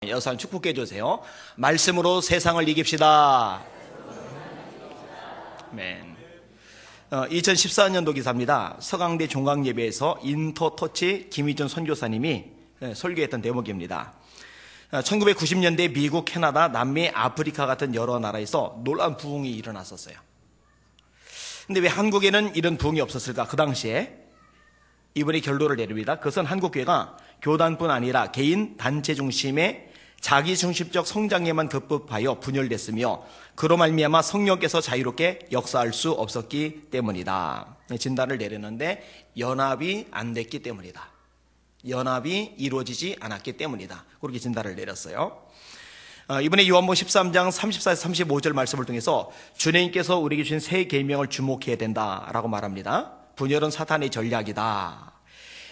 여러분 축복해 주세요. 말씀으로 세상을 이깁시다. 아멘. 2014년도 기사입니다. 서강대 종강예배에서 인터터치 김희준 선교사님이 설교했던 대목입니다. 1990년대 미국, 캐나다, 남미, 아프리카 같은 여러 나라에서 놀라운 부흥이 일어났었어요. 근데 왜 한국에는 이런 부흥이 없었을까? 그 당시에 이분이 결론을 내립니다. 그것은 한국교회가 교단뿐 아니라 개인, 단체 중심의 자기중심적 성장에만 급급하여 분열됐으며 그로 말미암아 성령께서 자유롭게 역사할 수 없었기 때문이다. 진단을 내렸는데 연합이 안 됐기 때문이다. 연합이 이루어지지 않았기 때문이다. 그렇게 진단을 내렸어요. 이번에 요한복음 13장 34에서 35절 말씀을 통해서 주님께서 우리에게 주신 새 계명을 주목해야 된다라고 말합니다. 분열은 사탄의 전략이다.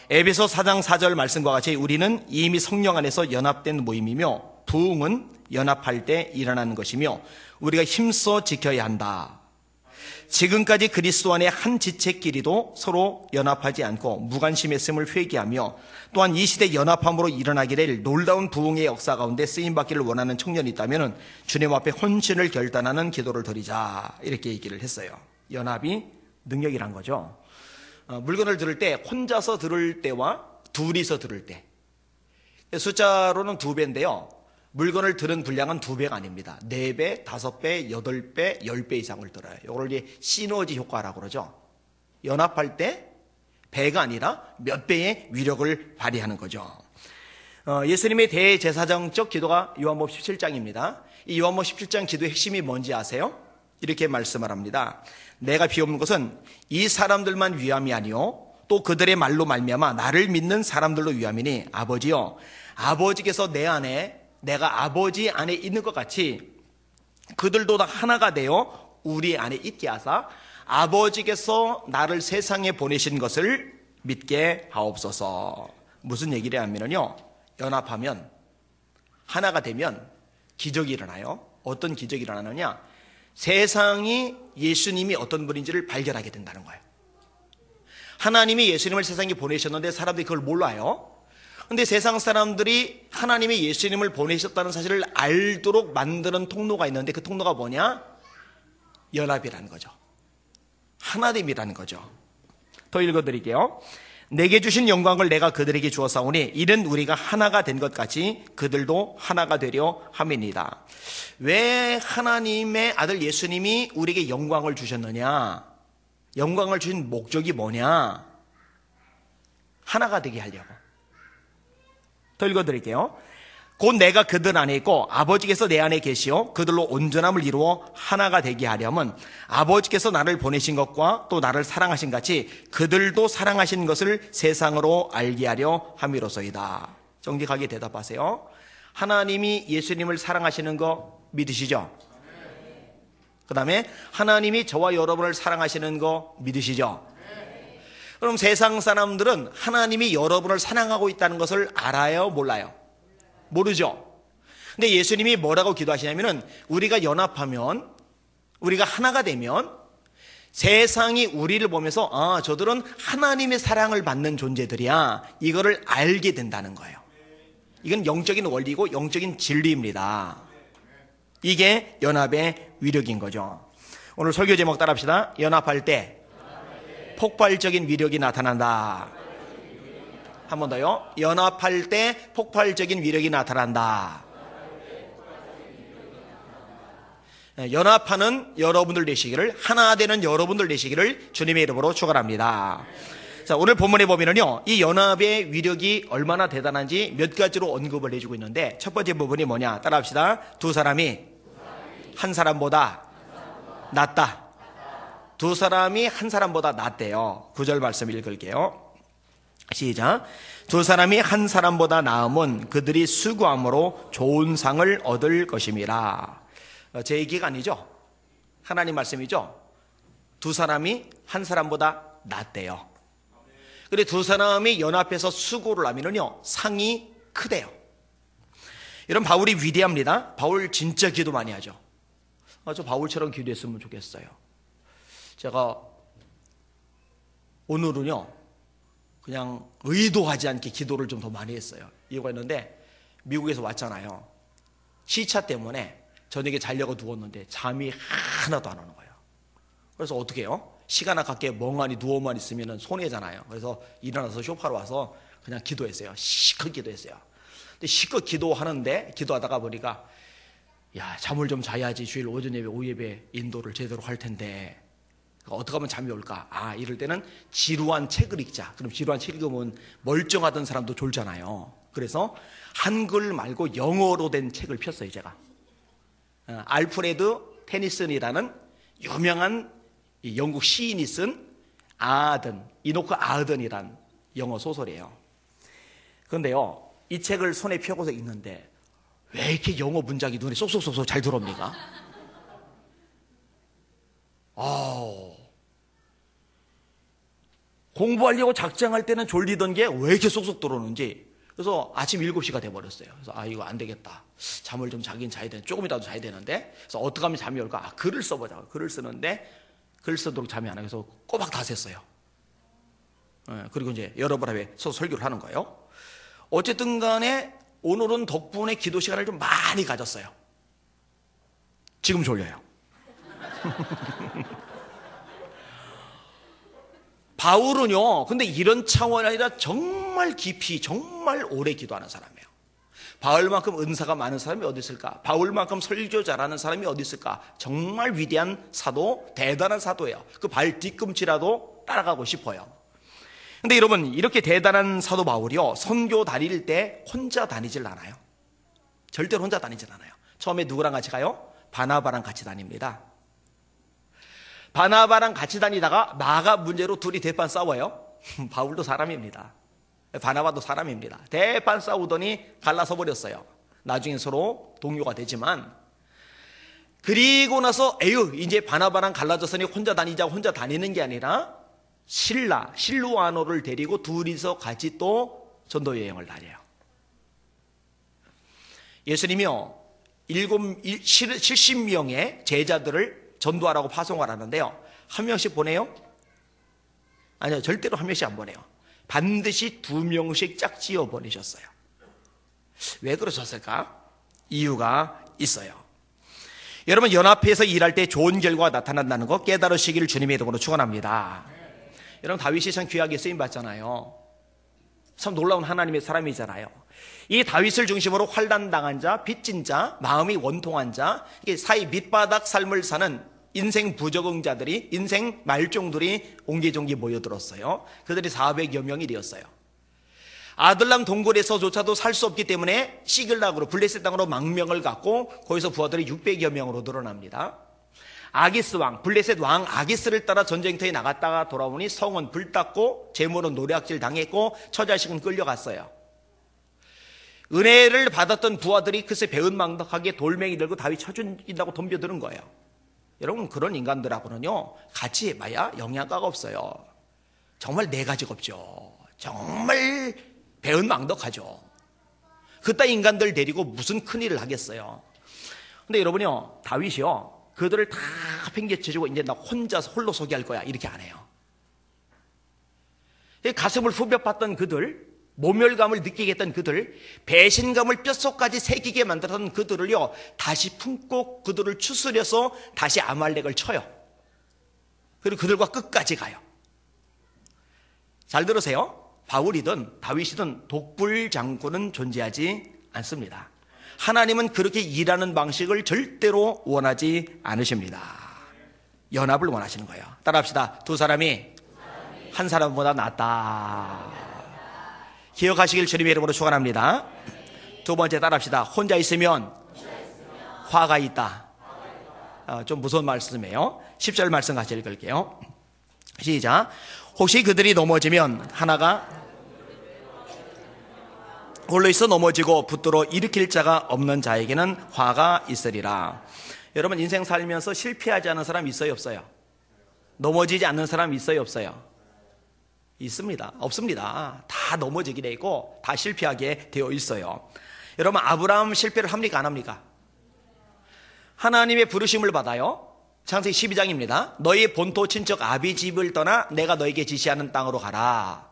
에베소 4장 4절 말씀과 같이 우리는 이미 성령 안에서 연합된 모임이며 부흥은 연합할 때 일어나는 것이며 우리가 힘써 지켜야 한다. 지금까지 그리스도 안에 한 지체끼리도 서로 연합하지 않고 무관심했음을 회개하며 또한 이 시대 연합함으로 일어나기를 놀라운 부흥의 역사 가운데 쓰임받기를 원하는 청년이 있다면 주님 앞에 헌신을 결단하는 기도를 드리자, 이렇게 얘기를 했어요. 연합이 능력이란 거죠. 물건을 들을 때 혼자서 들을 때와 둘이서 들을 때 숫자로는 2배인데요 물건을 들은 분량은 2배가 아닙니다. 4배, 5배, 8배, 10배 이상을 들어요. 이걸 이제 시너지 효과라고 그러죠. 연합할 때 배가 아니라 몇 배의 위력을 발휘하는 거죠. 예수님의 대제사장적 기도가 요한복음 17장입니다. 이 요한복음 17장 기도의 핵심이 뭔지 아세요? 이렇게 말씀을 합니다. 내가 비옵는 것은 이 사람들만 위함이 아니요 또 그들의 말로 말미암아 나를 믿는 사람들로 위함이니 아버지여, 아버지께서 내 안에, 내가 아버지 안에 있는 것 같이 그들도 다 하나가 되어 우리 안에 있게 하사 아버지께서 나를 세상에 보내신 것을 믿게 하옵소서. 무슨 얘기를 하면요, 연합하면, 하나가 되면 기적이 일어나요. 어떤 기적이 일어나느냐? 세상이 예수님이 어떤 분인지를 발견하게 된다는 거예요. 하나님이 예수님을 세상에 보내셨는데 사람들이 그걸 몰라요. 근데 세상 사람들이 하나님이 예수님을 보내셨다는 사실을 알도록 만드는 통로가 있는데 그 통로가 뭐냐? 연합이라는 거죠. 하나됨이라는 거죠. 더 읽어드릴게요. 내게 주신 영광을 내가 그들에게 주었사오니 이는 우리가 하나가 된 것 같이 그들도 하나가 되려 함이니이다. 왜 하나님의 아들 예수님이 우리에게 영광을 주셨느냐? 영광을 주신 목적이 뭐냐? 하나가 되게 하려고. 더 읽어드릴게요. 곧 내가 그들 안에 있고 아버지께서 내 안에 계시어 그들로 온전함을 이루어 하나가 되게 하려면 아버지께서 나를 보내신 것과 또 나를 사랑하신 같이 그들도 사랑하신 것을 세상으로 알게 하려 함이로소이다. 정직하게 대답하세요. 하나님이 예수님을 사랑하시는 거 믿으시죠? 그 다음에 하나님이 저와 여러분을 사랑하시는 거 믿으시죠? 그럼 세상 사람들은 하나님이 여러분을 사랑하고 있다는 것을 알아요? 몰라요? 모르죠. 근데 예수님이 뭐라고 기도하시냐면은 우리가 연합하면, 우리가 하나가 되면 세상이 우리를 보면서 아, 저들은 하나님의 사랑을 받는 존재들이야, 이거를 알게 된다는 거예요. 이건 영적인 원리고 영적인 진리입니다. 이게 연합의 위력인 거죠. 오늘 설교 제목 따라합시다. 연합할 때 폭발적인 위력이 나타난다. 한 번 더요. 연합할 때 폭발적인 위력이 나타난다. 연합하는 여러분들 되시기를, 하나 되는 여러분들 되시기를 주님의 이름으로 축원합니다. 자, 오늘 본문에 보면은요, 이 연합의 위력이 얼마나 대단한지 몇 가지로 언급을 해주고 있는데, 첫 번째 부분이 뭐냐? 따라합시다. 두 사람이 한 사람보다 낫다. 두 사람이 한 사람보다 낫대요. 9절 말씀 읽을게요. 시작. 두 사람이 한 사람보다 나음은 그들이 수고함으로 좋은 상을 얻을 것임이라. 제 얘기가 아니죠. 하나님 말씀이죠. 두 사람이 한 사람보다 낫대요. 그리고 두 사람이 연합해서 수고를 하면요, 상이 크대요. 이런 바울이 위대합니다. 바울 진짜 기도 많이 하죠. 저 바울처럼 기도했으면 좋겠어요. 제가 오늘은요, 그냥 의도하지 않게 기도를 좀 더 많이 했어요. 이유가 있는데, 미국에서 왔잖아요. 시차 때문에 저녁에 자려고 누웠는데 잠이 하나도 안 오는 거예요. 그래서 어떻게 해요? 시간 아깝게 멍하니 누워만 있으면 손해잖아요. 그래서 일어나서 소파로 와서 그냥 기도했어요. 시컷 기도했어요. 근데 시컷 기도하다가 보니까 야, 잠을 좀 자야지 주일 오전 예배, 오후 예배 인도를 제대로 할 텐데 어떻게 하면 잠이 올까? 이럴 때는 지루한 책을 읽자. 그럼 지루한 책 읽으면 멀쩡하던 사람도 졸잖아요. 그래서 한글 말고 영어로 된 책을 폈어요, 제가. 알프레드 테니슨이라는 유명한 영국 시인이 쓴 이노크 아드이란 영어 소설이에요. 그런데요, 이 책을 손에 펴고서 읽는데 왜 이렇게 영어 문장이 눈에 쏙쏙쏙 잘 들어옵니까? 공부하려고 작정할 때는 졸리던 게 왜 이렇게 쏙쏙 들어오는지. 그래서 아침 7시가 돼버렸어요. 그래서 이거 안 되겠다. 잠을 좀 자긴 자야 되는데, 조금이라도 자야 되는데, 그래서 어떻게 하면 잠이 올까? 글을 써보자. 글을 쓰는데 글 쓰도록 잠이 안 와요. 그래서 꼬박 다 샜어요. 그리고 이제 여러 번 해서 설교를 하는 거예요. 어쨌든 간에 오늘은 덕분에 기도 시간을 좀 많이 가졌어요. 지금 졸려요. 바울은요, 근데 이런 차원이 아니라 정말 깊이, 정말 오래 기도하는 사람이에요. 바울만큼 은사가 많은 사람이 어디 있을까? 바울만큼 설교 잘하는 사람이 어디 있을까? 정말 위대한 사도, 대단한 사도예요. 그 발 뒤꿈치라도 따라가고 싶어요. 근데 여러분, 이렇게 대단한 사도 바울이요, 선교 다닐 때 혼자 다니질 않아요. 절대로 혼자 다니질 않아요. 처음에 누구랑 같이 가요? 바나바랑 같이 다닙니다. 바나바랑 같이 다니다가 나가 문제로 둘이 대판 싸워요. 바울도 사람입니다. 바나바도 사람입니다. 대판 싸우더니 갈라서 버렸어요. 나중에 서로 동료가 되지만, 그리고 나서 이제 바나바랑 갈라졌으니 혼자 다니는 게 아니라 실루아노를 데리고 둘이서 같이 또 전도 여행을 다녀요. 예수님이요, 70명의 제자들을 전도하라고 파송하라는데요, 한 명씩 보내요? 아니요, 절대로 한 명씩 안 보내요. 반드시 2명씩 짝지어 보내셨어요. 왜 그러셨을까? 이유가 있어요. 여러분, 연합해서 일할 때 좋은 결과가 나타난다는 거 깨달으시기를 주님의 이름으로 축원합니다. 여러분, 다윗이 참 귀하게 쓰임받잖아요. 참 놀라운 하나님의 사람이잖아요. 이 다윗을 중심으로 환난당한 자, 빚진 자, 마음이 원통한 자, 이게 사이 밑바닥 삶을 사는 인생 부적응자들이, 인생 말종들이 옹기종기 모여들었어요. 그들이 400여 명이 되었어요. 아들람 동굴에서조차도 살 수 없기 때문에 시글락으로, 블레셋 땅으로 망명을 갖고 거기서 부하들이 600여 명으로 늘어납니다. 아기스 왕, 블레셋 왕 아기스를 따라 전쟁터에 나갔다가 돌아오니 성은 불탔고 재물은 노략질 당했고 처자식은 끌려갔어요. 은혜를 받았던 부하들이 글쎄 배은망덕하게 돌멩이 들고 다윗 쳐준다고 덤벼드는 거예요. 여러분, 그런 인간들하고는요, 같이 해봐야 영양가가 없어요. 정말 네 가지가 없죠. 정말 배은망덕하죠. 그따 인간들 데리고 무슨 큰일을 하겠어요. 근데 여러분요, 다윗이요, 그들을 다 팽개쳐주고 이제 나 혼자서 홀로 소개할 거야, 이렇게 안 해요. 가슴을 후벼팠던 그들, 모멸감을 느끼게 했던 그들, 배신감을 뼛속까지 새기게 만들었던 그들을요, 다시 품고 그들을 추스려서 다시 아말렉을 쳐요. 그리고 그들과 끝까지 가요. 잘 들으세요. 바울이든 다윗이든 독불 장군은 존재하지 않습니다. 하나님은 그렇게 일하는 방식을 절대로 원하지 않으십니다. 연합을 원하시는 거예요. 따라합시다. 두 사람이 한 사람보다 낫다. 기억하시길 주님의 이름으로 축원합니다. 두 번째 따라합시다. 혼자 있으면 화가 있다. 좀 무서운 말씀이에요. 10절 말씀 같이 읽을게요. 시작. 혹시 그들이 넘어지면 하나가 홀로 있어 넘어지고 붙들어 일으킬 자가 없는 자에게는 화가 있으리라. 여러분, 인생 살면서 실패하지 않은 사람 있어요, 없어요? 넘어지지 않는 사람 있어요, 없어요? 있습니다. 없습니다. 다 넘어지게 되고 다 실패하게 되어 있어요. 여러분, 아브라함 실패를 합니까, 안 합니까? 하나님의 부르심을 받아요. 창세기 12장입니다. 너희 본토 친척 아비 집을 떠나 내가 너에게 지시하는 땅으로 가라.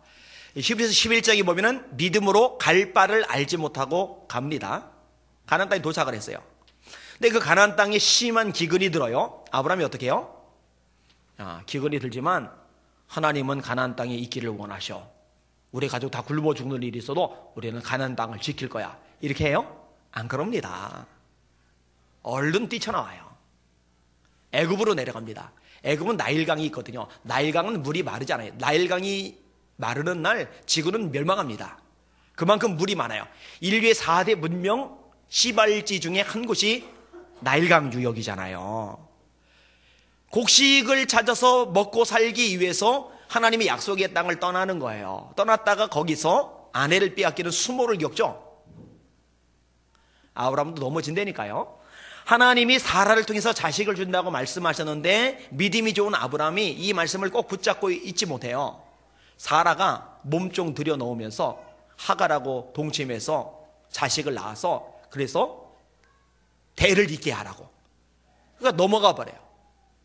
히브리서 11장에 보면은 믿음으로 갈 바를 알지 못하고 갑니다. 가나안 땅에 도착을 했어요. 근데 그 가나안 땅에 심한 기근이 들어요. 아브라함이 어떻게 해요? 기근이 들지만 하나님은 가나안 땅에 있기를 원하셔. 우리 가족 다 굶어 죽는 일이 있어도 우리는 가나안 땅을 지킬 거야. 이렇게 해요? 안 그럽니다. 얼른 뛰쳐나와요. 애굽으로 내려갑니다. 애굽은 나일강이 있거든요. 나일강은 물이 마르지 않아요. 나일강이 마르는 날 지구는 멸망합니다. 그만큼 물이 많아요. 인류의 4대 문명 시발지 중에 한 곳이 나일강 유역이잖아요. 곡식을 찾아서 먹고 살기 위해서 하나님이 약속의 땅을 떠나는 거예요. 떠났다가 거기서 아내를 빼앗기는 수모를 겪죠. 아브라함도 넘어진다니까요. 하나님이 사라를 통해서 자식을 준다고 말씀하셨는데 믿음이 좋은 아브라함이 이 말씀을 꼭 붙잡고 있지 못해요. 사라가 몸종 들여놓으면서 하갈하고 동침해서 자식을 낳아서 그래서 대를 잇게 하라고. 그러니까 넘어가 버려요.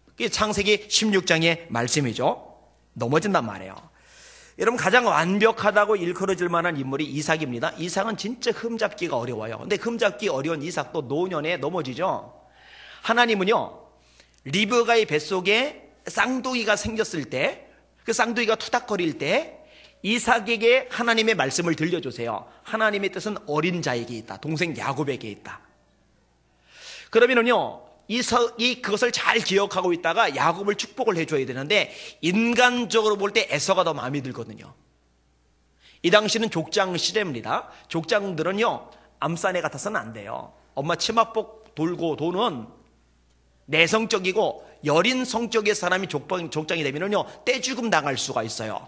그게 창세기 16장의 말씀이죠. 넘어진단 말이에요. 여러분 가장 완벽하다고 일컬어질 만한 인물이 이삭입니다. 이삭은 진짜 흠잡기가 어려워요. 근데 흠잡기 어려운 이삭도 노년에 넘어지죠. 하나님은요 리브가의 뱃속에 쌍둥이가 생겼을 때 그 쌍둥이가 투닥거릴 때 이삭에게 하나님의 말씀을 들려주세요. 하나님의 뜻은 어린 자에게 있다. 동생 야곱에게 있다. 그러면은요 이삭이 그것을 잘 기억하고 있다가 야곱을 축복을 해줘야 되는데 인간적으로 볼 때 에서가 더 마음에 들거든요. 이 당시는 족장 시대입니다. 족장들은요 암사내 같아서는 안 돼요. 엄마 치마복 돌고 도는 내성적이고 여린 성격의 사람이 족장이 되면은요 떼죽음 당할 수가 있어요.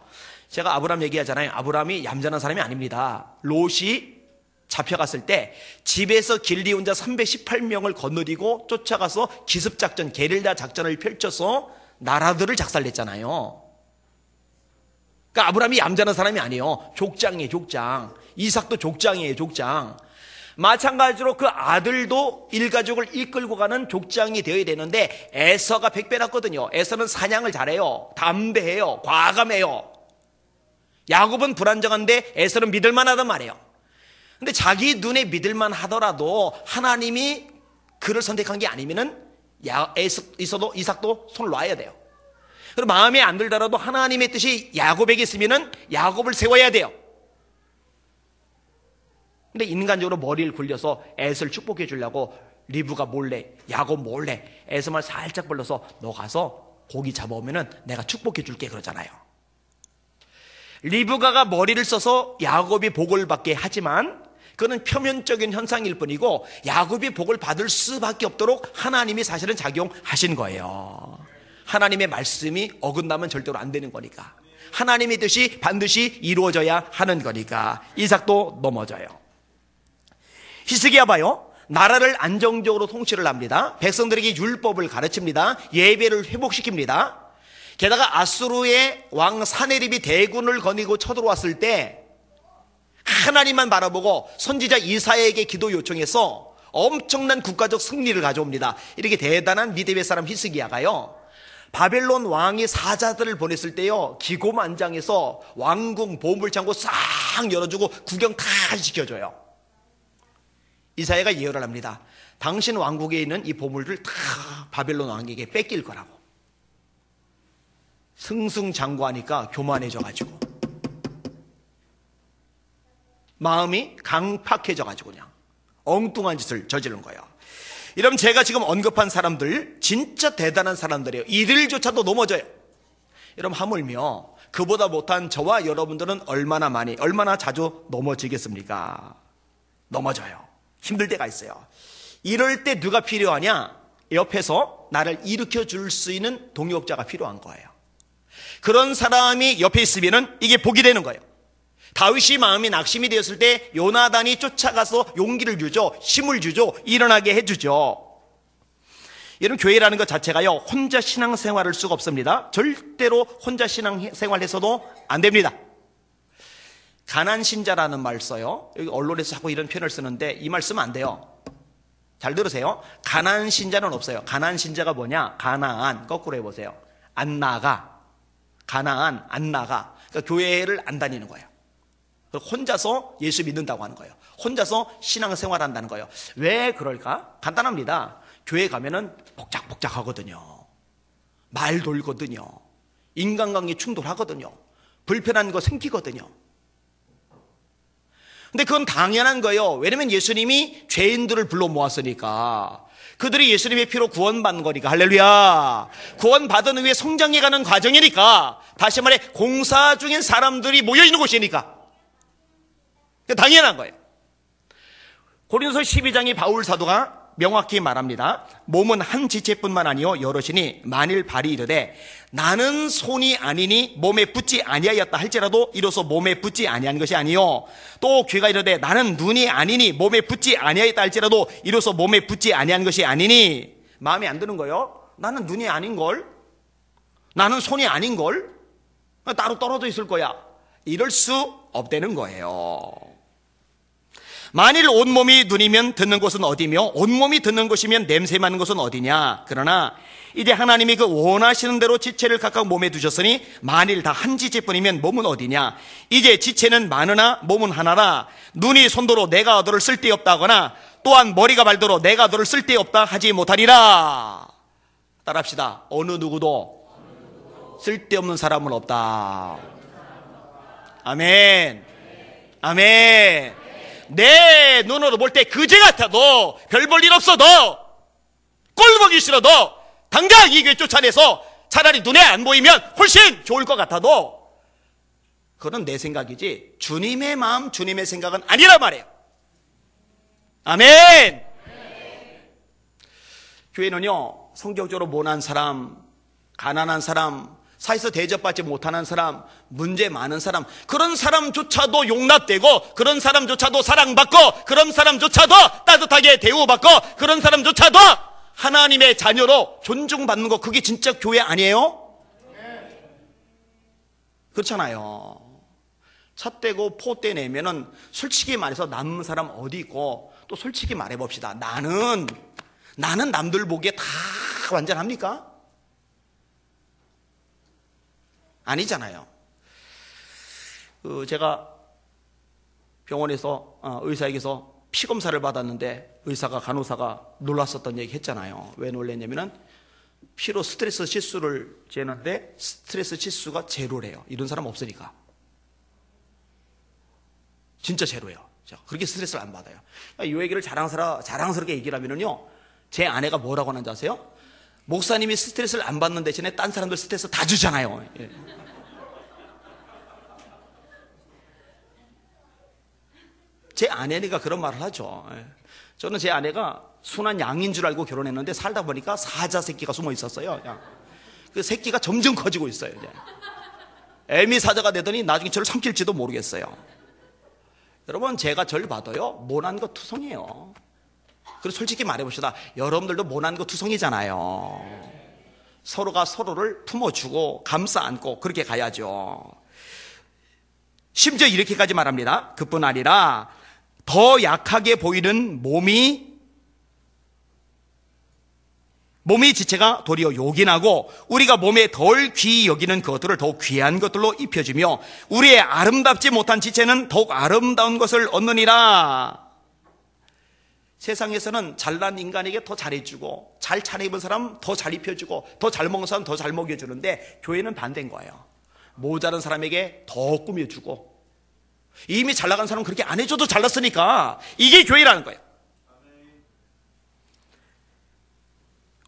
제가 아브라함 얘기하잖아요. 아브라함이 얌전한 사람이 아닙니다. 롯이 잡혀갔을 때 집에서 길리 자 318명을 거느리고 쫓아가서 기습작전 게릴라 작전을 펼쳐서 나라들을 작살냈잖아요. 그러니까 아브라함이 얌전한 사람이 아니에요. 족장이에요. 족장. 이삭도 족장이에요. 족장. 마찬가지로 그 아들도 일가족을 이끌고 가는 족장이 되어야 되는데 에서가 100배 낫거든요. 에서는 사냥을 잘해요. 담대해요. 과감해요. 야곱은 불안정한데 에서는 믿을만하단 말이에요. 근데 자기 눈에 믿을만 하더라도 하나님이 그를 선택한 게 아니면은 이삭도 손을 놔야 돼요. 그리고 마음에 안 들더라도 하나님의 뜻이 야곱에게 있으면은 야곱을 세워야 돼요. 근데 인간적으로 머리를 굴려서 에서를 축복해 주려고 리브가 몰래 야곱 몰래 에서만 살짝 불러서 너 가서 고기 잡아오면은 내가 축복해 줄게 그러잖아요. 리브가가 머리를 써서 야곱이 복을 받게 하지만 그는 표면적인 현상일 뿐이고 야곱이 복을 받을 수밖에 없도록 하나님이 사실은 작용하신 거예요. 하나님의 말씀이 어긋나면 절대로 안 되는 거니까. 하나님의 뜻이 반드시 이루어져야 하는 거니까. 이삭도 넘어져요. 히스기야 봐요. 나라를 안정적으로 통치를 합니다. 백성들에게 율법을 가르칩니다. 예배를 회복시킵니다. 게다가 아수르의 왕 사네립이 대군을 거느리고 쳐들어왔을 때 하나님만 바라보고 선지자 이사야에게 기도 요청해서 엄청난 국가적 승리를 가져옵니다. 이렇게 대단한 니느웨 사람 히스기야가요 바벨론 왕이 사자들을 보냈을 때요 기고만장해서 왕궁 보물창고 싹 열어주고 구경 다 시켜줘요. 이사야가 예언을 합니다. 당신 왕국에 있는 이 보물들 다 바벨론 왕에게 뺏길 거라고. 승승장구하니까 교만해져가지고 마음이 강팍해져가지고 그냥 엉뚱한 짓을 저지른 거예요. 이러면 제가 지금 언급한 사람들 진짜 대단한 사람들이에요. 이들조차도 넘어져요. 여러분 하물며 그보다 못한 저와 여러분들은 얼마나 자주 넘어지겠습니까? 넘어져요. 힘들 때가 있어요. 이럴 때 누가 필요하냐? 옆에서 나를 일으켜 줄 수 있는 동역자가 필요한 거예요. 그런 사람이 옆에 있으면 이게 복이 되는 거예요. 다윗이 마음이 낙심이 되었을 때 요나단이 쫓아가서 용기를 주죠. 힘을 주죠. 일어나게 해주죠. 여러분 교회라는 것 자체가요 혼자 신앙생활을 수가 없습니다. 절대로 혼자 신앙생활해서도 안 됩니다. 가난신자라는 말 써요. 여기 언론에서 자꾸 이런 표현을 쓰는데 이 말 쓰면 안 돼요. 잘 들으세요. 가난신자는 없어요. 가난신자가 뭐냐? 가나안 거꾸로 해보세요. 안 나가. 가나안 안 나가. 그러니까 교회를 안 다니는 거예요. 혼자서 예수 믿는다고 하는 거예요. 혼자서 신앙생활 한다는 거예요. 왜 그럴까? 간단합니다. 교회 가면은 복작복작하거든요. 말 돌거든요. 인간관계 충돌하거든요. 불편한 거 생기거든요. 근데 그건 당연한 거예요. 왜냐면 예수님이 죄인들을 불러 모았으니까. 그들이 예수님의 피로 구원받는 거니까. 할렐루야. 구원받은 후에 성장해가는 과정이니까. 다시 말해 공사 중인 사람들이 모여있는 곳이니까. 당연한 거예요. 고린도서 12장이 바울 사도가 명확히 말합니다. 몸은 한 지체뿐만 아니요 여럿이니 만일 발이 이르되 나는 손이 아니니 몸에 붙지 아니하였다 할지라도 이로써 몸에 붙지 아니한 것이 아니요 또 귀가 이르되 나는 눈이 아니니 몸에 붙지 아니하였다 할지라도 이로써 몸에 붙지 아니한 것이 아니니. 마음에 안 드는 거예요. 나는 눈이 아닌걸, 나는 손이 아닌걸, 따로 떨어져 있을 거야. 이럴 수 없다는 거예요. 만일 온몸이 눈이면 듣는 곳은 어디며 온몸이 듣는 곳이면 냄새 맡는 곳은 어디냐. 그러나 이제 하나님이 그 원하시는 대로 지체를 각각 몸에 두셨으니 만일 다 한 지체뿐이면 몸은 어디냐. 이제 지체는 많으나 몸은 하나라. 눈이 손도로 내가 너를 쓸데없다 하거나 또한 머리가 발도로 내가 너를 쓸데없다 하지 못하리라. 따라합시다. 어느 누구도 쓸데없는 사람은 없다. 아멘. 아멘. 내 눈으로 볼 때 그제 같아도 별 볼 일 없어도 꼴보기 싫어도 당장 이 교회 쫓아내서 차라리 눈에 안 보이면 훨씬 좋을 것 같아도 그건 내 생각이지 주님의 마음 주님의 생각은 아니란 말이에요. 아멘. 교회는요 성경적으로 모난 사람, 가난한 사람, 사회에서 대접받지 못하는 사람, 문제 많은 사람, 그런 사람조차도 용납되고 그런 사람조차도 사랑받고 그런 사람조차도 따뜻하게 대우받고 그런 사람조차도 하나님의 자녀로 존중받는 거, 그게 진짜 교회 아니에요? 그렇잖아요. 차 떼고 포 떼내면은 솔직히 말해서 남는 사람 어디 있고, 또 솔직히 말해봅시다. 나는 남들 보기에 다 완전합니까? 아니잖아요. 제가 병원에서 의사에게서 피검사를 받았는데 의사가, 간호사가 놀랐었던 얘기 했잖아요. 왜 놀랐냐면은 피로 스트레스 지수를 재는데 스트레스 지수가 제로래요. 이런 사람 없으니까. 진짜 제로예요. 그렇게 스트레스를 안 받아요. 이 얘기를 자랑스럽게 얘기를 하면은요, 제 아내가 뭐라고 하는지 아세요? 목사님이 스트레스를 안 받는 대신에 딴 사람들 스트레스 다 주잖아요. 예. 제 아내가 그런 말을 하죠. 예. 저는 제 아내가 순한 양인 줄 알고 결혼했는데 살다 보니까 사자 새끼가 숨어 있었어요. 그냥. 그 새끼가 점점 커지고 있어요. 이제. 애미 사자가 되더니 나중에 저를 삼킬지도 모르겠어요. 여러분, 제가 절 봐도요 모난 거 투성이에요. 그리고 솔직히 말해봅시다. 여러분들도 모난 거 투성이잖아요. 서로가 서로를 품어주고 감싸 안고 그렇게 가야죠. 심지어 이렇게까지 말합니다. 그뿐 아니라 더 약하게 보이는 몸이 지체가 도리어 요긴하고 우리가 몸에 덜 귀히 여기는 것들을 더욱 귀한 것들로 입혀주며 우리의 아름답지 못한 지체는 더욱 아름다운 것을 얻느니라. 세상에서는 잘난 인간에게 더 잘해주고 잘 차려입은 사람 더 잘 입혀주고 더 잘 먹는 사람 더 잘 먹여주는데 교회는 반대인 거예요. 모자란 사람에게 더 꾸며주고 이미 잘 나간 사람은 그렇게 안 해줘도 잘났으니까 이게 교회라는 거예요.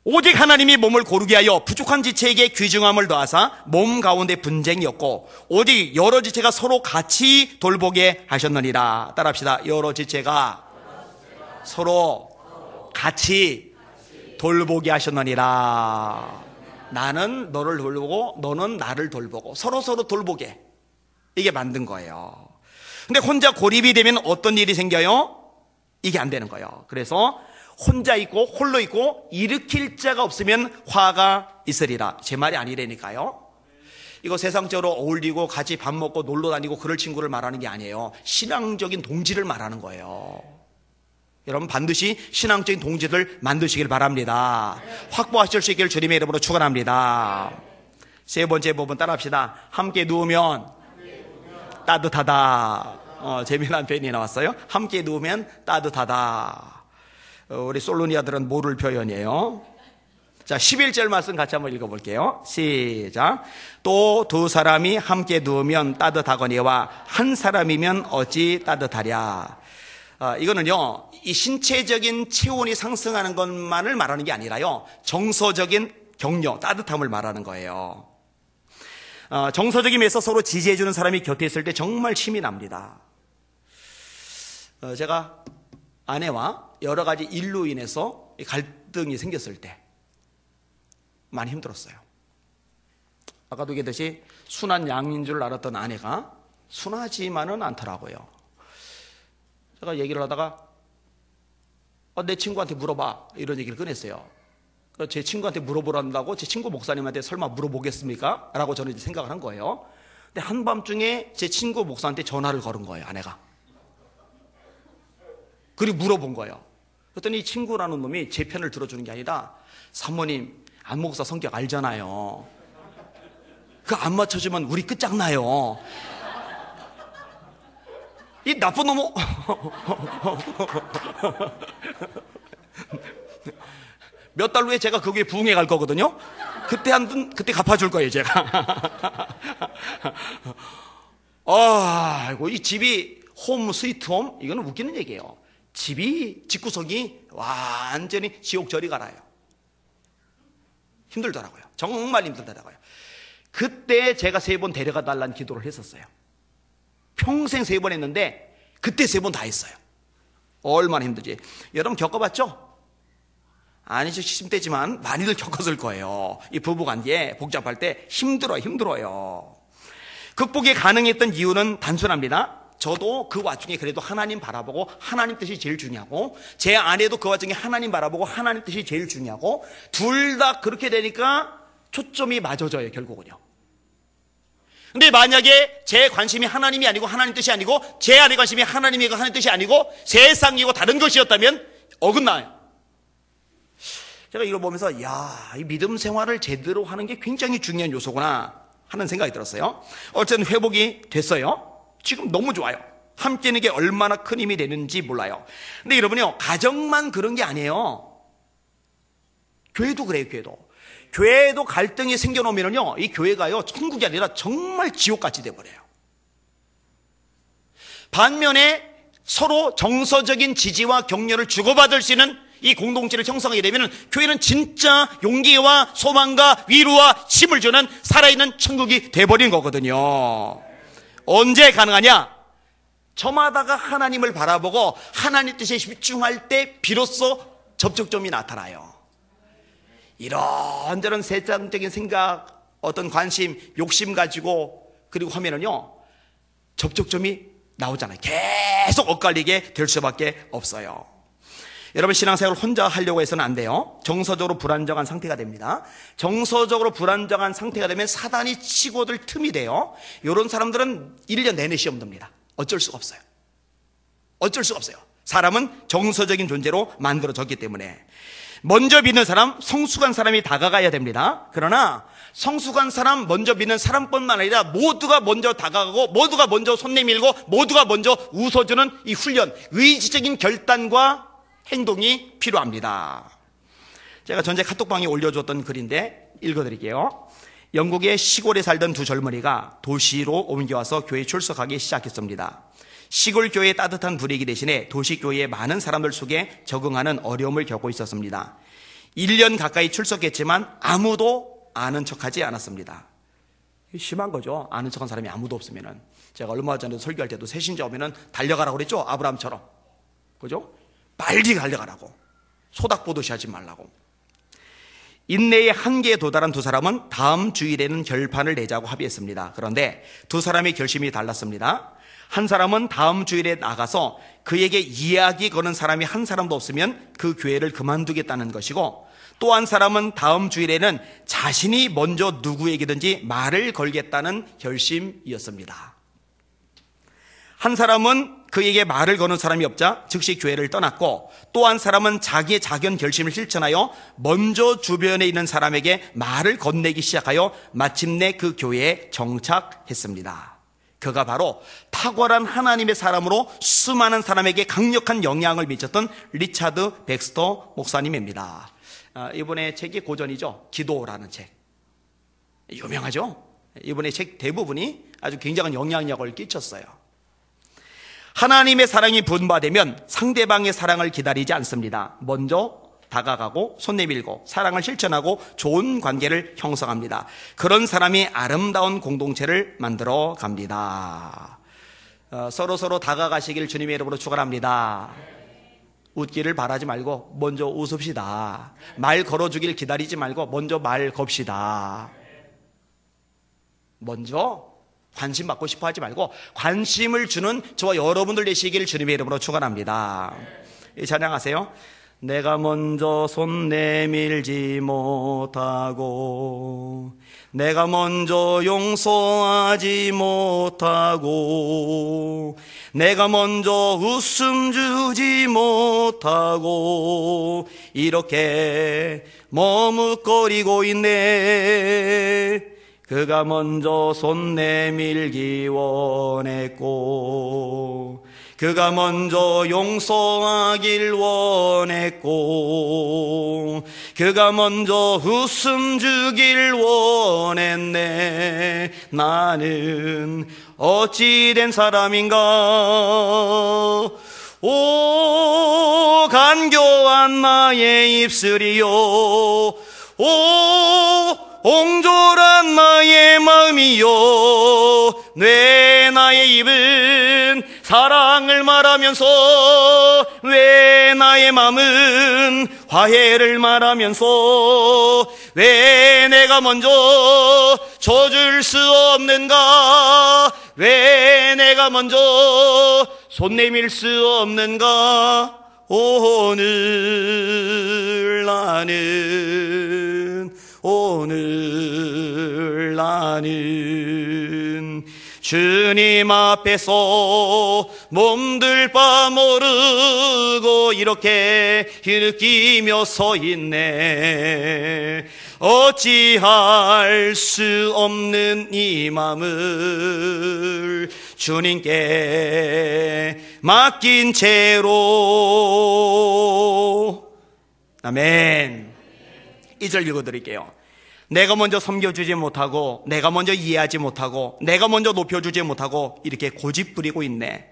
오직 하나님이 몸을 고르게 하여 부족한 지체에게 귀중함을 더하사 몸 가운데 분쟁이 없고 오직 여러 지체가 서로 같이 돌보게 하셨느니라. 따라합시다. 여러 지체가 서로 같이 돌보게 하셨느니라. 나는 너를 돌보고 너는 나를 돌보고 서로 돌보게, 이게 만든 거예요. 근데 혼자 고립이 되면 어떤 일이 생겨요? 이게 안 되는 거예요. 그래서 혼자 있고 홀로 있고 일으킬 자가 없으면 화가 있으리라. 제 말이 아니라니까요. 이거 세상적으로 어울리고 같이 밥 먹고 놀러 다니고 그럴 친구를 말하는 게 아니에요. 신앙적인 동지를 말하는 거예요. 여러분 반드시 신앙적인 동지들 만드시길 바랍니다. 확보하실 수 있기를 주님의 이름으로 축원합니다. 세 번째 부분 따라합시다. 함께 누우면 따뜻하다. 재미난 표현이 나왔어요. 함께 누우면 따뜻하다. 우리 솔로니아들은 모를 표현이에요. 자, 11절 말씀 같이 한번 읽어볼게요. 시작. 또 두 사람이 함께 누우면 따뜻하거니와 한 사람이면 어찌 따뜻하랴. 이거는요, 이 신체적인 체온이 상승하는 것만을 말하는 게 아니라요, 정서적인 격려, 따뜻함을 말하는 거예요. 정서적인 면에서 서로 지지해주는 사람이 곁에 있을 때 정말 힘이 납니다. 제가 아내와 여러 가지 일로 인해서 갈등이 생겼을 때 많이 힘들었어요. 아까도 얘기했듯이 순한 양인 줄 알았던 아내가 순하지만은 않더라고요. 제가 얘기를 하다가 내 친구한테 물어봐, 이런 얘기를 꺼냈어요. 제 친구한테 물어보란다고 제 친구 목사님한테 설마 물어보겠습니까? 라고 저는 이제 생각을 한 거예요. 근데 한밤중에 제 친구 목사한테 전화를 걸은 거예요, 아내가. 그리고 물어본 거예요. 그랬더니 이 친구라는 놈이 제 편을 들어주는 게 아니라, 사모님, 안 목사 성격 알잖아요. 그 안 맞춰주면 우리 끝장나요. 이 나쁜 놈. 몇 달 후에 제가 거기에 부흥회 갈 거거든요. 그때 갚아줄 거예요, 제가. 아이고, 이 집이 홈 스위트 홈? 이거는 웃기는 얘기예요. 집구석이 완전히 지옥 저리 가라요. 힘들더라고요. 정말 힘들더라고요. 그때 제가 3번 데려가 달라는 기도를 했었어요. 평생 3번 했는데 그때 3번 다 했어요. 얼마나 힘들지. 여러분 겪어봤죠? 아니죠, 70대지만 많이들 겪었을 거예요. 이 부부관계 복잡할 때 힘들어요. 극복이 가능했던 이유는 단순합니다. 저도 그 와중에 그래도 하나님 바라보고 하나님 뜻이 제일 중요하고, 제 아내도 그 와중에 하나님 바라보고 하나님 뜻이 제일 중요하고, 둘 다 그렇게 되니까 초점이 맞아져요, 결국은요. 근데 만약에 제 관심이 하나님이 아니고 하나님 뜻이 아니고, 제 아내 관심이 하나님이고 하나님 뜻이 아니고 세상이고 다른 것이었다면 어긋나요. 제가 이걸 보면서 이 믿음 생활을 제대로 하는 게 굉장히 중요한 요소구나 하는 생각이 들었어요. 어쨌든 회복이 됐어요. 지금 너무 좋아요. 함께 있는 게 얼마나 큰 힘이 되는지 몰라요. 근데 여러분요, 가정만 그런 게 아니에요. 교회도 그래요. 교회도 갈등이 생겨놓으면요, 이 교회가요, 천국이 아니라 정말 지옥같이 돼버려요. 반면에 서로 정서적인 지지와 격려를 주고받을 수 있는 이 공동체를 형성하게 되면 교회는 진짜 용기와 소망과 위로와 힘을 주는 살아있는 천국이 돼버린 거거든요. 언제 가능하냐? 저마다가 하나님을 바라보고 하나님 뜻에 집중할 때 비로소 접촉점이 나타나요. 이런저런 세상적인 생각, 어떤 관심, 욕심 가지고 그리고 하면은요, 접촉점이 나오잖아요. 계속 엇갈리게 될 수밖에 없어요. 여러분, 신앙생활을 혼자 하려고 해서는 안 돼요. 정서적으로 불안정한 상태가 됩니다. 정서적으로 불안정한 상태가 되면 사단이 치고들 틈이 돼요. 이런 사람들은 1년 내내 시험 듭니다. 어쩔 수가 없어요. 사람은 정서적인 존재로 만들어졌기 때문에. 먼저 믿는 사람, 성숙한 사람이 다가가야 됩니다. 그러나 성숙한 사람, 먼저 믿는 사람뿐만 아니라 모두가 먼저 다가가고, 모두가 먼저 손 내밀고, 모두가 먼저 웃어주는 이 훈련, 의지적인 결단과 행동이 필요합니다. 제가 전에 카톡방에 올려줬던 글인데 읽어드릴게요. 영국의 시골에 살던 두 젊은이가 도시로 옮겨와서 교회에 출석하기 시작했습니다. 시골 교회의 따뜻한 분위기 대신에 도시 교회의 많은 사람들 속에 적응하는 어려움을 겪고 있었습니다. 1년 가까이 출석했지만 아무도 아는 척하지 않았습니다. 심한 거죠. 아는 척한 사람이 아무도 없으면은. 제가 얼마 전에 설교할 때도 새신자 오면은 달려가라고 그랬죠. 아브라함처럼. 그죠? 빨리 달려가라고. 소닥 보듯이 하지 말라고. 인내의 한계에 도달한 두 사람은 다음 주일에는 결판을 내자고 합의했습니다. 그런데 두 사람의 결심이 달랐습니다. 한 사람은 다음 주일에 나가서 그에게 이야기 거는 사람이 한 사람도 없으면 그 교회를 그만두겠다는 것이고, 또 한 사람은 다음 주일에는 자신이 먼저 누구에게든지 말을 걸겠다는 결심이었습니다. 한 사람은 그에게 말을 거는 사람이 없자 즉시 교회를 떠났고, 또 한 사람은 자기의 작은 결심을 실천하여 먼저 주변에 있는 사람에게 말을 건네기 시작하여 마침내 그 교회에 정착했습니다. 그가 바로 탁월한 하나님의 사람으로 수많은 사람에게 강력한 영향을 미쳤던 리차드 백스터 목사님입니다. 이번에 책이 고전이죠. 기도라는 책. 유명하죠? 이번에 책 대부분이 아주 굉장한 영향력을 끼쳤어요. 하나님의 사랑이 분바되면 상대방의 사랑을 기다리지 않습니다. 먼저 다가가고 손 내밀고 사랑을 실천하고 좋은 관계를 형성합니다. 그런 사람이 아름다운 공동체를 만들어 갑니다. 서로 다가가시길 주님의 이름으로 축원합니다. 웃기를 바라지 말고 먼저 웃읍시다. 말 걸어주길 기다리지 말고 먼저 말 겁시다. 먼저 관심 받고 싶어 하지 말고 관심을 주는 저와 여러분들 되시길 주님의 이름으로 축원합니다. 찬양하세요. 내가 먼저 손 내밀지 못하고 내가 먼저 용서하지 못하고 내가 먼저 웃음 주지 못하고 이렇게 머뭇거리고 있네. 그가 먼저 손 내밀기 원했고 그가 먼저 용서하길 원했고 그가 먼저 웃음 주길 원했네. 나는 어찌된 사람인가. 오 간교한 나의 입술이요 오 옹졸한 나의 마음이요 왜 나의 입은 사랑을 말하면서 왜 나의 마음은 화해를 말하면서 왜 내가 먼저 져줄 수 없는가. 왜 내가 먼저 손 내밀 수 없는가. 오늘 나는 주님 앞에서 몸둘 바 모르고 이렇게 느끼며 서 있네. 어찌할 수 없는 이 마음을 주님께 맡긴 채로. 아멘. 2절 읽어드릴게요. 내가 먼저 섬겨주지 못하고 내가 먼저 이해하지 못하고 내가 먼저 높여주지 못하고 이렇게 고집부리고 있네.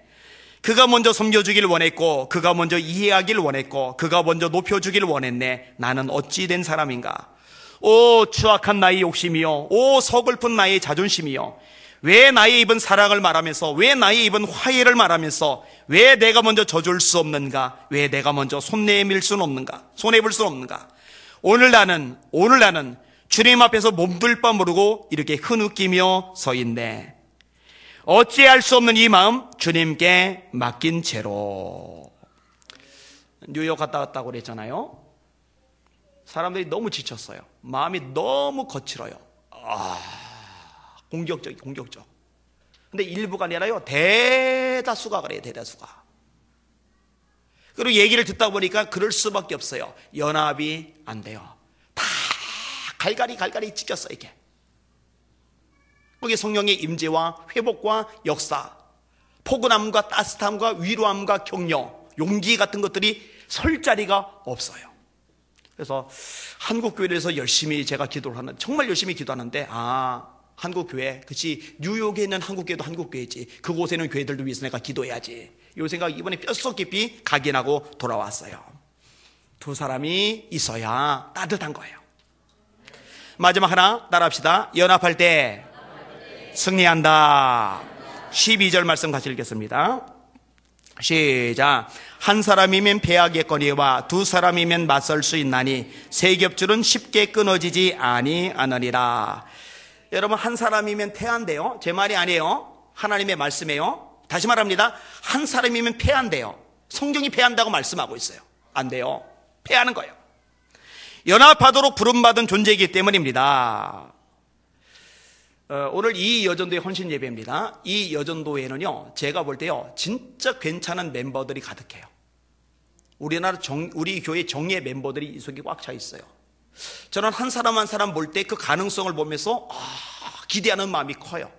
그가 먼저 섬겨주길 원했고 그가 먼저 이해하길 원했고 그가 먼저 높여주길 원했네. 나는 어찌 된 사람인가. 오 추악한 나의 욕심이요 오 서글픈 나의 자존심이요 왜 나의 입은 사랑을 말하면서 왜 나의 입은 화해를 말하면서 왜 내가 먼저 져줄 수 없는가. 왜 내가 먼저 손 내밀 수는 없는가. 손해볼 수는 없는가. 오늘 나는 주님 앞에서 몸둘 바 모르고 이렇게 흐느끼며 서 있네. 어찌할 수 없는 이 마음 주님께 맡긴 채로. 뉴욕 갔다 왔다고 그랬잖아요. 사람들이 너무 지쳤어요. 마음이 너무 거칠어요. 공격적. 근데 일부가 아니라요 대다수가 그래요. 대다수가. 그리고 얘기를 듣다 보니까 그럴 수밖에 없어요. 연합이 안 돼요. 다 갈갈이 찢겼어요. 이게 거기 성령의 임재와 회복과 역사, 포근함과 따뜻함과 위로함과 격려, 용기 같은 것들이 설 자리가 없어요. 그래서 한국교회에서 열심히 제가 기도를 하는, 정말 열심히 기도하는데 한국교회, 그치, 뉴욕에 있는 한국교회도 한국교회지, 그곳에는 교회들도 위해서 내가 기도해야지, 이 생각 이번에 뼛속 깊이 각인하고 돌아왔어요. 두 사람이 있어야 따뜻한 거예요. 마지막 하나 따라합시다. 연합할 때 승리한다. 12절 말씀 같이 읽겠습니다. 시작. 한 사람이면 패하겠거니와 두 사람이면 맞설 수 있나니 세 겹줄은 쉽게 끊어지지 아니하느니라. 여러분, 한 사람이면 패한대요. 제 말이 아니에요. 하나님의 말씀이에요. 다시 말합니다. 한 사람이면 패한대요. 성경이 패한다고 말씀하고 있어요. 안 돼요. 패하는 거예요. 연합하도록 부름받은 존재이기 때문입니다. 오늘 이 여전도의 헌신 예배입니다. 이 여전도에는요, 제가 볼 때요, 진짜 괜찮은 멤버들이 가득해요. 우리 교회 정예 멤버들이 이 속에 꽉 차 있어요. 저는 한 사람 한 사람 볼 때 그 가능성을 보면서 기대하는 마음이 커요.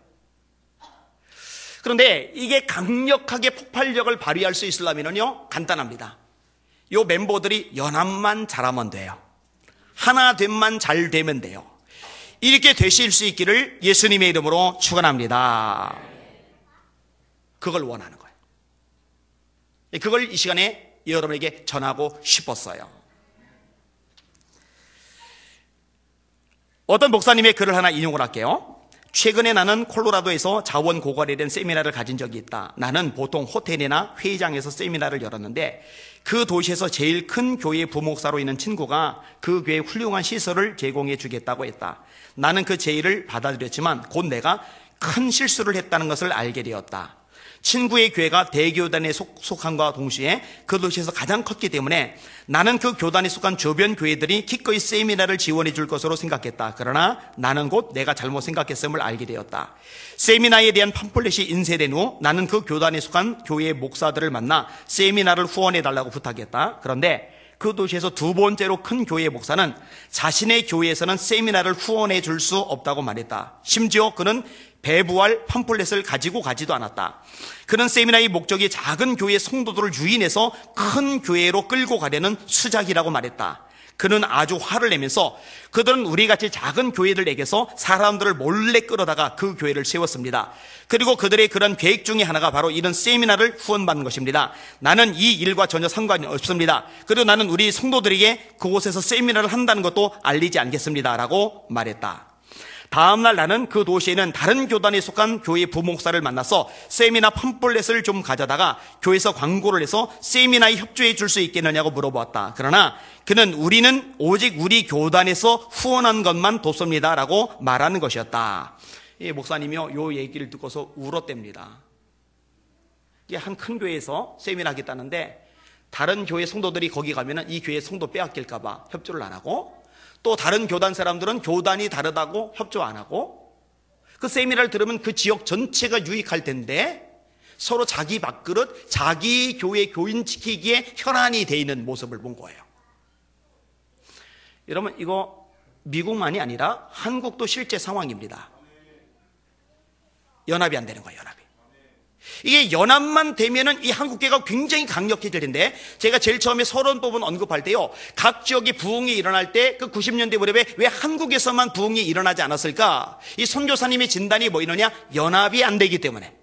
그런데 이게 강력하게 폭발력을 발휘할 수 있으려면요, 간단합니다. 요 멤버들이 연합만 잘하면 돼요. 하나 된만 잘 되면 돼요. 이렇게 되실 수 있기를 예수님의 이름으로 축원합니다. 그걸 원하는 거예요. 그걸 이 시간에 여러분에게 전하고 싶었어요. 어떤 목사님의 글을 하나 인용을 할게요. 최근에 나는 콜로라도에서 자원 고갈에 대한 세미나를 가진 적이 있다. 나는 보통 호텔이나 회의장에서 세미나를 열었는데 그 도시에서 제일 큰 교회 부목사로 있는 친구가 그 교회에 훌륭한 시설을 제공해 주겠다고 했다. 나는 그 제의를 받아들였지만 곧 내가 큰 실수를 했다는 것을 알게 되었다. 친구의 교회가 대교단에 속함과 동시에 그 도시에서 가장 컸기 때문에 나는 그 교단에 속한 주변 교회들이 기꺼이 세미나를 지원해 줄 것으로 생각했다. 그러나 나는 곧 내가 잘못 생각했음을 알게 되었다. 세미나에 대한 팜플렛이 인쇄된 후 나는 그 교단에 속한 교회의 목사들을 만나 세미나를 후원해 달라고 부탁했다. 그런데 그 도시에서 두 번째로 큰 교회의 목사는 자신의 교회에서는 세미나를 후원해 줄 수 없다고 말했다. 심지어 그는 배부할 팜플렛을 가지고 가지도 않았다. 그는 세미나의 목적이 작은 교회 성도들을 유인해서 큰 교회로 끌고 가려는 수작이라고 말했다. 그는 아주 화를 내면서 그들은 우리같이 작은 교회들에게서 사람들을 몰래 끌어다가 그 교회를 세웠습니다. 그리고 그들의 그런 계획 중에 하나가 바로 이런 세미나를 후원받는 것입니다. 나는 이 일과 전혀 상관이 없습니다. 그리고 나는 우리 성도들에게 그곳에서 세미나를 한다는 것도 알리지 않겠습니다. 라고 말했다. 다음날 나는 그 도시에 있는 다른 교단에 속한 교회 부목사를 만나서 세미나 팜플렛을 좀 가져다가 교회에서 광고를 해서 세미나에 협조해 줄 수 있겠느냐고 물어보았다. 그러나 그는 우리는 오직 우리 교단에서 후원한 것만 돕습니다. 라고 말하는 것이었다. 이 목사님이요, 요 얘기를 듣고서 울었답니다. 이게 한 큰 교회에서 세미나 하겠다는데 다른 교회 성도들이 거기 가면은 이 교회 성도 빼앗길까봐 협조를 안 하고 또 다른 교단 사람들은 교단이 다르다고 협조 안 하고 그 세미나를 들으면 그 지역 전체가 유익할 텐데 서로 자기 밥그릇, 자기 교회 교인 지키기에 혈안이 돼 있는 모습을 본 거예요. 여러분, 이거 미국만이 아니라 한국도 실제 상황입니다. 연합이 안 되는 거예요, 연합이. 이게 연합만 되면은 이 한국교회가 굉장히 강력해질 텐데, 제가 제일 처음에 서론법은 언급할 때요, 각 지역의 부흥이 일어날 때 그 90년대 무렵에 왜 한국에서만 부흥이 일어나지 않았을까? 이 선교사님의 진단이 뭐이느냐? 연합이 안 되기 때문에.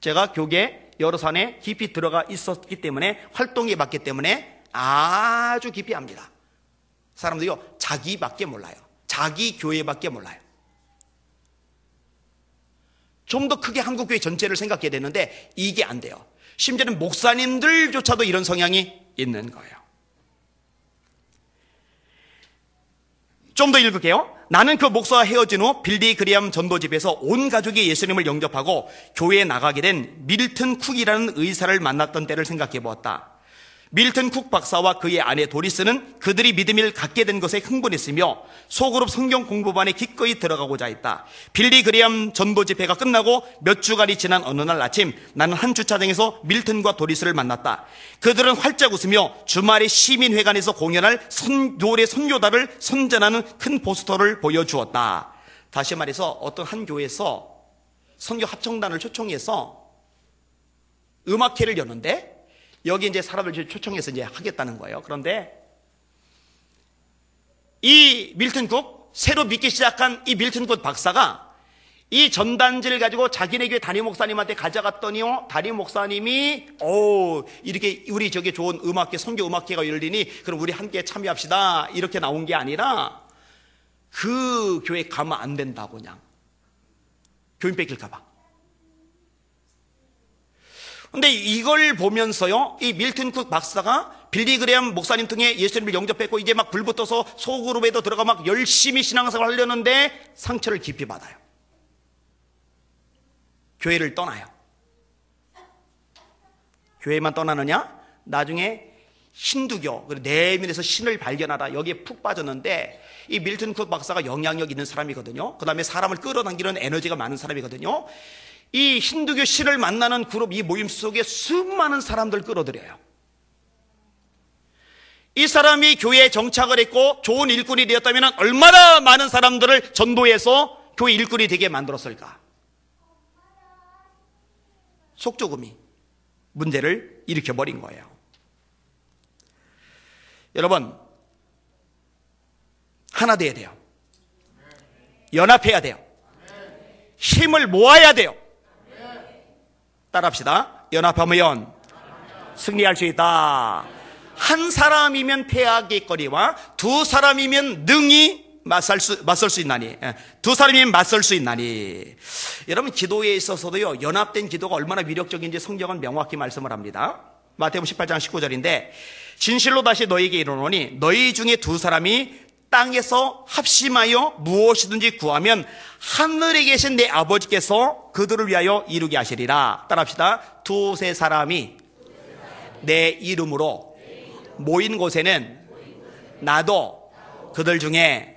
제가 교계 여러 산에 깊이 들어가 있었기 때문에, 활동해 봤기 때문에 아주 깊이 압니다. 사람들이요, 자기밖에 몰라요. 자기 교회밖에 몰라요. 좀 더 크게 한국교회 전체를 생각해야 되는데 이게 안 돼요. 심지어는 목사님들조차도 이런 성향이 있는 거예요. 좀 더 읽을게요. 나는 그 목사와 헤어진 후 빌리 그레엄 전도집에서 온 가족이 예수님을 영접하고 교회에 나가게 된 밀튼 쿡이라는 의사를 만났던 때를 생각해 보았다. 밀튼 쿡 박사와 그의 아내 도리스는 그들이 믿음을 갖게 된 것에 흥분했으며 소그룹 성경 공부반에 기꺼이 들어가고자 했다. 빌리 그레엄 전도 집회가 끝나고 몇 주간이 지난 어느 날 아침 나는 한 주차장에서 밀튼과 도리스를 만났다. 그들은 활짝 웃으며 주말에 시민회관에서 공연할 노래 선교단을 선전하는 큰 포스터를 보여주었다. 다시 말해서 어떤 한 교회에서 선교 합창단을 초청해서 음악회를 여는데 여기 이제 사람들 초청해서 이제 하겠다는 거예요. 그런데 이 밀튼 쿡, 새로 믿기 시작한 이 밀튼 쿡 박사가 이 전단지를 가지고 자기네 교회 담임 목사님한테 가져갔더니요, 담임 목사님이 이렇게 우리 저기 좋은 음악회, 선교 음악회가 열리니 그럼 우리 함께 참여합시다, 이렇게 나온 게 아니라 그 교회 가면 안 된다고, 그냥 교인 뺏길까 봐. 근데 이걸 보면서요, 이 밀튼 쿡 박사가 빌리 그레엄 목사님 통해 예수님을 영접했고 이제 막 불붙어서 소그룹에도 들어가 막 열심히 신앙생활 하려는데 상처를 깊이 받아요. 교회를 떠나요. 교회만 떠나느냐? 나중에 힌두교, 그리고 내면에서 신을 발견하다 여기에 푹 빠졌는데, 이 밀튼 쿡 박사가 영향력 있는 사람이거든요. 그 다음에 사람을 끌어당기는 에너지가 많은 사람이거든요. 이 힌두교 신을 만나는 그룹, 이 모임 속에 수많은 사람들 끌어들여요. 이 사람이 교회에 정착을 했고 좋은 일꾼이 되었다면 얼마나 많은 사람들을 전도해서 교회 일꾼이 되게 만들었을까. 속조금이 문제를 일으켜버린 거예요. 여러분, 하나 돼야 돼요. 연합해야 돼요. 힘을 모아야 돼요. 따라합시다. 연합하면 승리할 수 있다. 한 사람이면 패하겠거니와 두 사람이면 능히 맞설 수 있나니. 두 사람이면 맞설 수 있나니. 여러분, 기도에 있어서도요, 연합된 기도가 얼마나 위력적인지 성경은 명확히 말씀을 합니다. 마태복음 18장 19절인데, 진실로 다시 너희에게 이르노니 너희 중에 두 사람이 땅에서 합심하여 무엇이든지 구하면 하늘에 계신 내 아버지께서 그들을 위하여 이루게 하시리라. 따라합시다. 두세 사람이 내 이름으로 모인 곳에는 나도 그들 중에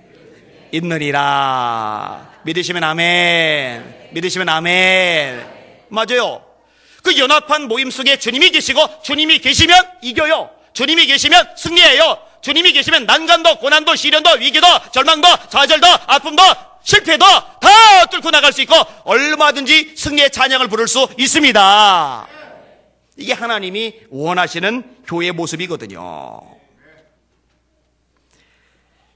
있느니라. 믿으시면 아멘. 믿으시면 아멘. 맞아요. 그 연합한 모임 속에 주님이 계시고, 주님이 계시면 이겨요. 주님이 계시면 승리해요. 주님이 계시면 난간도 고난도 시련도 위기도 절망도 좌절도 아픔도 실패도 다 뚫고 나갈 수 있고 얼마든지 승리의 찬양을 부를 수 있습니다. 이게 하나님이 원하시는 교회의 모습이거든요.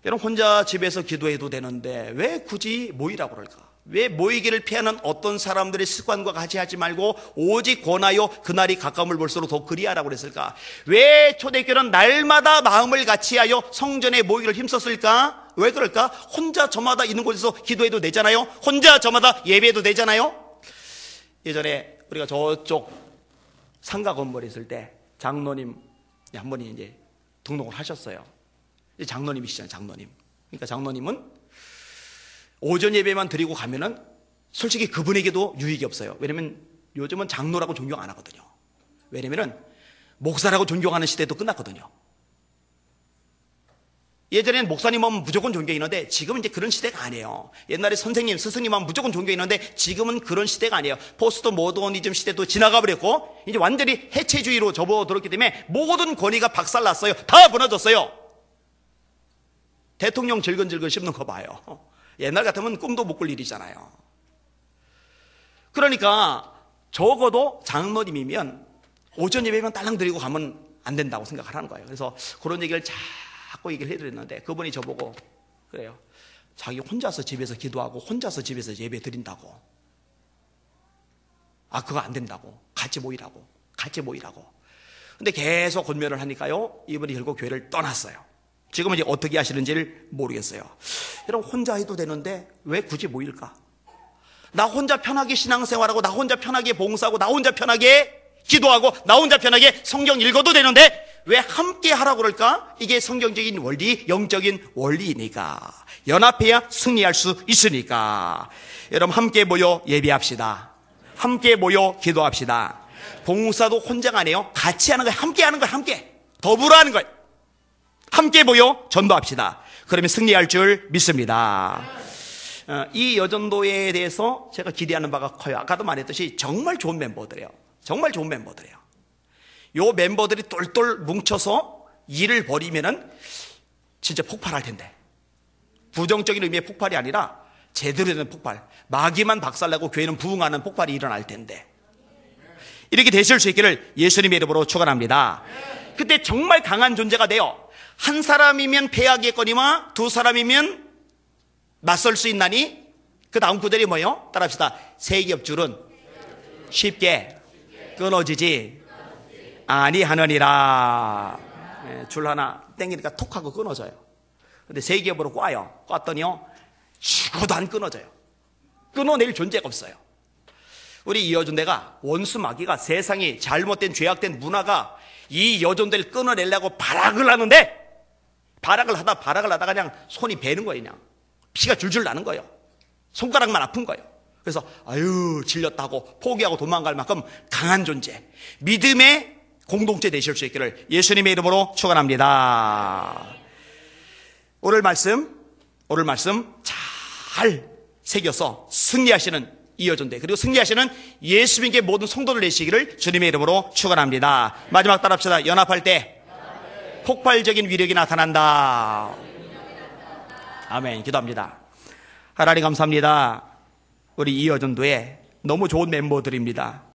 여러분, 혼자 집에서 기도해도 되는데 왜 굳이 모이라고 그럴까? 왜 모이기를 피하는 어떤 사람들의 습관과 같이 하지 말고 오직 권하여 그날이 가까움을 볼수록 더 그리하라고 그랬을까? 왜 초대교회는 날마다 마음을 같이하여 성전에 모이기를 힘썼을까? 왜 그럴까? 혼자 저마다 있는 곳에서 기도해도 되잖아요. 혼자 저마다 예배해도 되잖아요. 예전에 우리가 저쪽 상가 건물에 있을 때 장로님 한 분이 이제 등록을 하셨어요. 장로님이시잖아요, 장로님. 그러니까 장로님은 오전 예배만 드리고 가면은 솔직히 그분에게도 유익이 없어요. 왜냐면 요즘은 장로라고 존경 안 하거든요. 왜냐면은 목사라고 존경하는 시대도 끝났거든요. 예전에는 목사님 하면 무조건 존경했는데 지금은 이제 그런 시대가 아니에요. 옛날에 선생님, 스승님 하면 무조건 존경했는데 지금은 그런 시대가 아니에요. 포스트 모더니즘 시대도 지나가 버렸고 이제 완전히 해체주의로 접어들었기 때문에 모든 권위가 박살났어요. 다 무너졌어요. 대통령 질근질근 씹는 거 봐요. 옛날 같으면 꿈도 못 꿀 일이잖아요. 그러니까 적어도 장로님이면 오전 예배만 딸랑 드리고 가면 안 된다고 생각을 하는 거예요. 그래서 그런 얘기를 자꾸 얘기를 해드렸는데 그분이 저보고 그래요. 자기 혼자서 집에서 기도하고 혼자서 집에서 예배 드린다고. 아, 그거 안 된다고. 같이 모이라고. 같이 모이라고. 근데 계속 권면을 하니까요, 이분이 결국 교회를 떠났어요. 지금은 이제 어떻게 하시는지를 모르겠어요. 여러분, 혼자 해도 되는데 왜 굳이 모일까? 나 혼자 편하게 신앙생활하고 나 혼자 편하게 봉사하고 나 혼자 편하게 기도하고 나 혼자 편하게 성경 읽어도 되는데 왜 함께 하라고 그럴까? 이게 성경적인 원리, 영적인 원리이니까. 연합해야 승리할 수 있으니까. 여러분, 함께 모여 예배합시다. 함께 모여 기도합시다. 봉사도 혼자가 아니에요. 같이 하는 거예요. 함께 하는 거예요. 함께. 더불어 하는 거예요. 함께 모여 전도합시다. 그러면 승리할 줄 믿습니다. 이 여전도에 대해서 제가 기대하는 바가 커요. 아까도 말했듯이 정말 좋은 멤버들이에요. 정말 좋은 멤버들이에요. 요 멤버들이 똘똘 뭉쳐서 일을 벌이면은 진짜 폭발할 텐데. 부정적인 의미의 폭발이 아니라 제대로 된 폭발. 마귀만 박살나고 교회는 부흥하는 폭발이 일어날 텐데. 이렇게 되실 수 있기를 예수님의 이름으로 축원합니다. 그때 정말 강한 존재가 돼요. 한 사람이면 패하겠거니와 두 사람이면 맞설 수 있나니. 그 다음 구절이 뭐예요? 따라합시다. 세 겹줄은 쉽게 끊어지지 아니하느니라. 줄 하나 땡기니까 톡 하고 끊어져요. 근데 세 겹으로 꽈더니요 죽어도 안 끊어져요. 끊어낼 존재가 없어요. 우리 이 여존대가 원수 마귀가 세상이 잘못된 죄악된 문화가 이 여존대를 끊어내려고 발악을 하는데 발악을 하다가 그냥 손이 베는 거예요. 그냥 피가 줄줄 나는 거예요. 손가락만 아픈 거예요. 그래서 아유 질렸다고 포기하고 도망갈 만큼 강한 존재, 믿음의 공동체 되실 수 있기를 예수님의 이름으로 축원합니다. 오늘 말씀 잘 새겨서 승리하시는 이 여존대, 그리고 승리하시는 예수님께 모든 성도를 내시기를 주님의 이름으로 축원합니다. 마지막 따라합시다. 연합할 때 폭발적인 위력이 나타난다. 아멘. 기도합니다. 하나님 감사합니다. 우리 이 여전도에 너무 좋은 멤버들입니다.